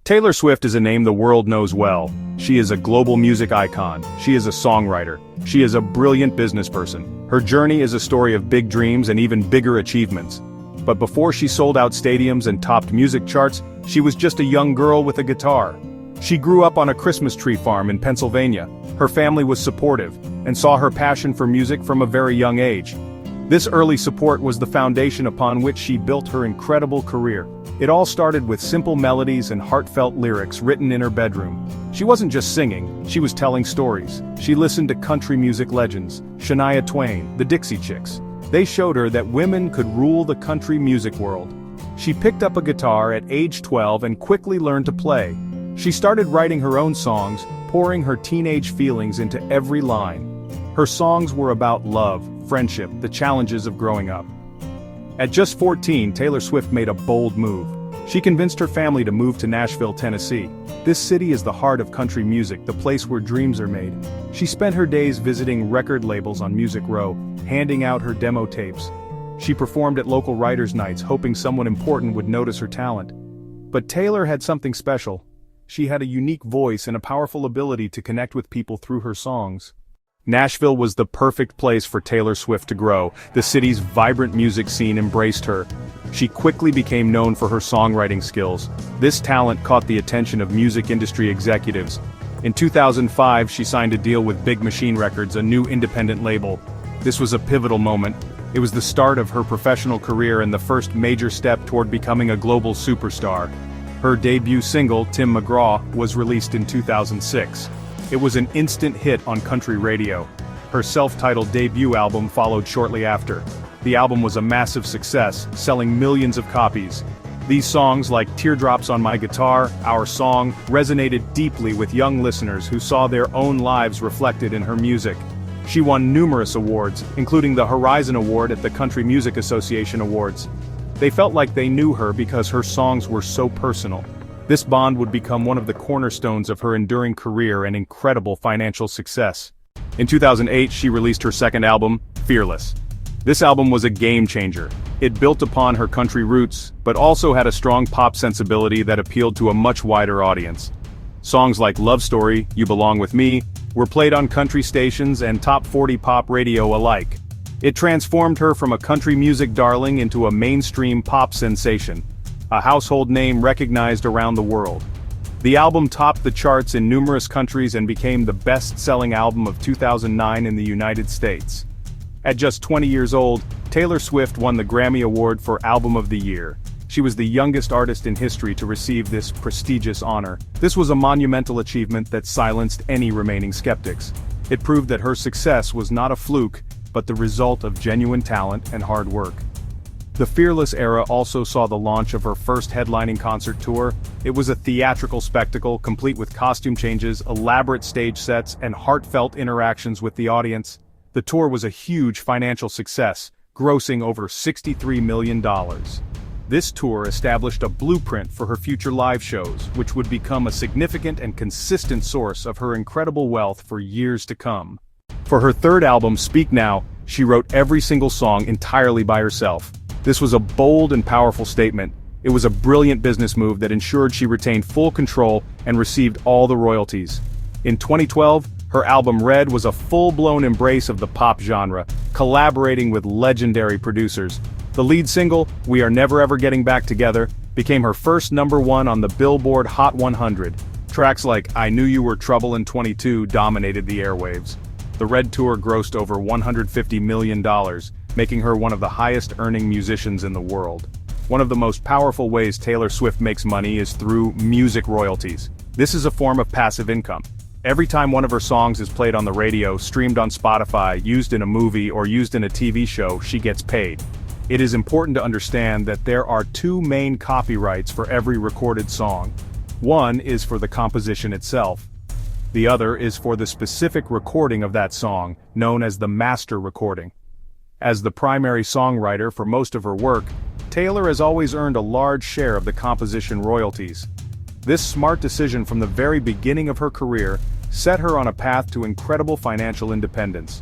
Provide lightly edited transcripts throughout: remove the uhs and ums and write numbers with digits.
Taylor Swift is a name the world knows well. She is a global music icon. She is a songwriter. She is a brilliant businessperson. Her journey is a story of big dreams and even bigger achievements. But before she sold out stadiums and topped music charts, she was just a young girl with a guitar. She grew up on a Christmas tree farm in Pennsylvania. Her family was supportive and saw her passion for music from a very young age. This early support was the foundation upon which she built her incredible career. It all started with simple melodies and heartfelt lyrics written in her bedroom. She wasn't just singing, she was telling stories. She listened to country music legends, Shania Twain, the Dixie Chicks. They showed her that women could rule the country music world. She picked up a guitar at age 12 and quickly learned to play. She started writing her own songs, pouring her teenage feelings into every line. Her songs were about love, friendship, the challenges of growing up. At just 14, Taylor Swift made a bold move. She convinced her family to move to Nashville, Tennessee. This city is the heart of country music, the place where dreams are made. She spent her days visiting record labels on Music Row, handing out her demo tapes. She performed at local writers' nights, hoping someone important would notice her talent. But Taylor had something special. She had a unique voice and a powerful ability to connect with people through her songs. Nashville was the perfect place for Taylor Swift to grow. The city's vibrant music scene embraced her. She quickly became known for her songwriting skills. This talent caught the attention of music industry executives. In 2005, she signed a deal with Big Machine Records, a new independent label. This was a pivotal moment. It was the start of her professional career and the first major step toward becoming a global superstar. Her debut single, Tim McGraw, was released in 2006. It was an instant hit on country radio. Her self-titled debut album followed shortly after. The album was a massive success, selling millions of copies. These songs, like Teardrops on My Guitar, Our Song, resonated deeply with young listeners who saw their own lives reflected in her music. She won numerous awards, including the Horizon Award at the Country Music Association Awards. They felt like they knew her because her songs were so personal. This bond would become one of the cornerstones of her enduring career and incredible financial success. In 2008, she released her second album, Fearless. This album was a game-changer. It built upon her country roots, but also had a strong pop sensibility that appealed to a much wider audience. Songs like Love Story, You Belong With Me, were played on country stations and top 40 pop radio alike. It transformed her from a country music darling into a mainstream pop sensation, a household name recognized around the world. The album topped the charts in numerous countries and became the best-selling album of 2009 in the United States. At just 20 years old, Taylor Swift won the Grammy Award for Album of the Year. She was the youngest artist in history to receive this prestigious honor. This was a monumental achievement that silenced any remaining skeptics. It proved that her success was not a fluke, but the result of genuine talent and hard work. The Fearless era also saw the launch of her first headlining concert tour. It was a theatrical spectacle, complete with costume changes, elaborate stage sets, and heartfelt interactions with the audience. The tour was a huge financial success, grossing over $63 million. This tour established a blueprint for her future live shows, which would become a significant and consistent source of her incredible wealth for years to come. For her third album, Speak Now, she wrote every single song entirely by herself. This was a bold and powerful statement. It was a brilliant business move that ensured she retained full control and received all the royalties. In 2012, her album Red was a full-blown embrace of the pop genre, collaborating with legendary producers. The lead single, We Are Never Ever Getting Back Together, became her first #1 on the Billboard Hot 100. Tracks like I Knew You Were Trouble in 22 dominated the airwaves. The Red Tour grossed over $150 million, making her one of the highest-earning musicians in the world. One of the most powerful ways Taylor Swift makes money is through music royalties. This is a form of passive income. Every time one of her songs is played on the radio, streamed on Spotify, used in a movie, or used in a TV show, she gets paid. It is important to understand that there are two main copyrights for every recorded song. One is for the composition itself. The other is for the specific recording of that song, known as the master recording. As the primary songwriter for most of her work, Taylor has always earned a large share of the composition royalties. This smart decision from the very beginning of her career set her on a path to incredible financial independence.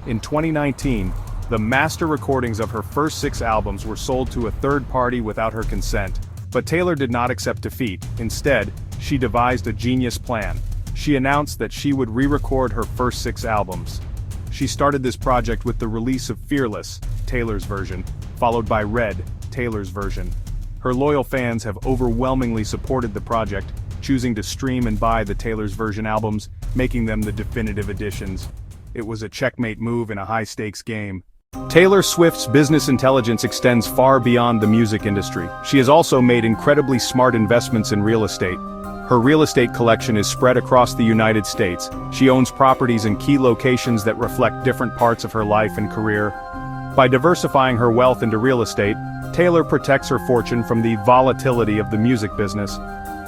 In 2019, the master recordings of her first 6 albums were sold to a third party without her consent, But Taylor did not accept defeat. Instead, she devised a genius plan. She announced that she would re-record her first 6 albums. She started this project with the release of Fearless, Taylor's version, followed by Red, Taylor's version. Her loyal fans have overwhelmingly supported the project, choosing to stream and buy the Taylor's version albums, making them the definitive editions. It was a checkmate move in a high-stakes game. Taylor Swift's business intelligence extends far beyond the music industry. She has also made incredibly smart investments in real estate. Her real estate collection is spread across the United States. She owns properties in key locations that reflect different parts of her life and career. By diversifying her wealth into real estate, Taylor protects her fortune from the volatility of the music business.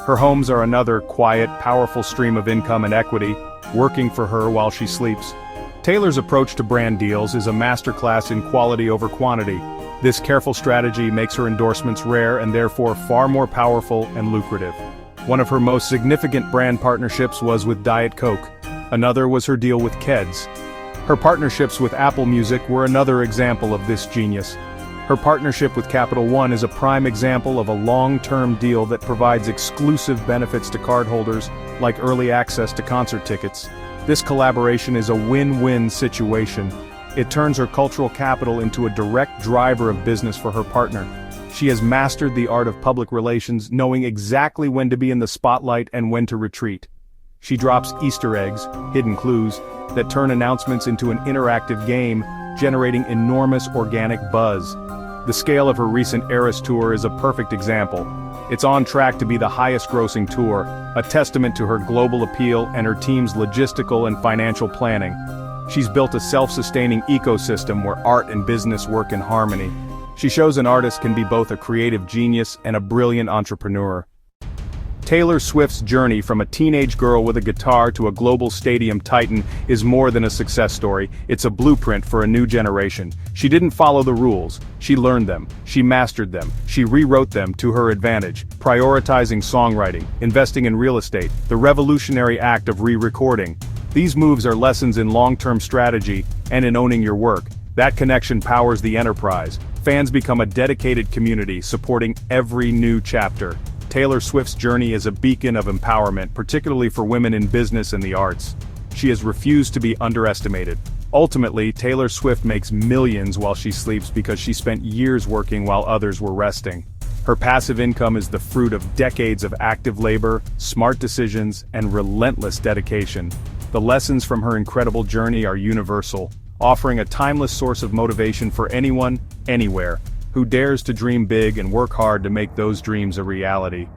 Her homes are another quiet, powerful stream of income and equity, working for her while she sleeps. Taylor's approach to brand deals is a masterclass in quality over quantity. This careful strategy makes her endorsements rare and therefore far more powerful and lucrative. One of her most significant brand partnerships was with Diet Coke. Another was her deal with Keds. Her partnerships with Apple Music were another example of this genius. Her partnership with Capital One is a prime example of a long-term deal that provides exclusive benefits to cardholders, like early access to concert tickets. This collaboration is a win-win situation. It turns her cultural capital into a direct driver of business for her partner. She has mastered the art of public relations, knowing exactly when to be in the spotlight and when to retreat. She drops Easter eggs, hidden clues, that turn announcements into an interactive game, generating enormous organic buzz. The scale of her recent Eras tour is a perfect example. It's on track to be the highest-grossing tour, a testament to her global appeal and her team's logistical and financial planning. She's built a self-sustaining ecosystem where art and business work in harmony. She shows an artist can be both a creative genius and a brilliant entrepreneur. Taylor Swift's journey from a teenage girl with a guitar to a global stadium titan is more than a success story, it's a blueprint for a new generation. She didn't follow the rules, she learned them, she mastered them, she rewrote them to her advantage, prioritizing songwriting, investing in real estate, the revolutionary act of re-recording. These moves are lessons in long-term strategy and in owning your work. That connection powers the enterprise. Fans become a dedicated community, supporting every new chapter. Taylor Swift's journey is a beacon of empowerment, particularly for women in business and the arts. She has refused to be underestimated. Ultimately, Taylor Swift makes millions while she sleeps because she spent years working while others were resting. Her passive income is the fruit of decades of active labor, smart decisions, and relentless dedication. The lessons from her incredible journey are universal, offering a timeless source of motivation for anyone, anywhere, who dares to dream big and work hard to make those dreams a reality.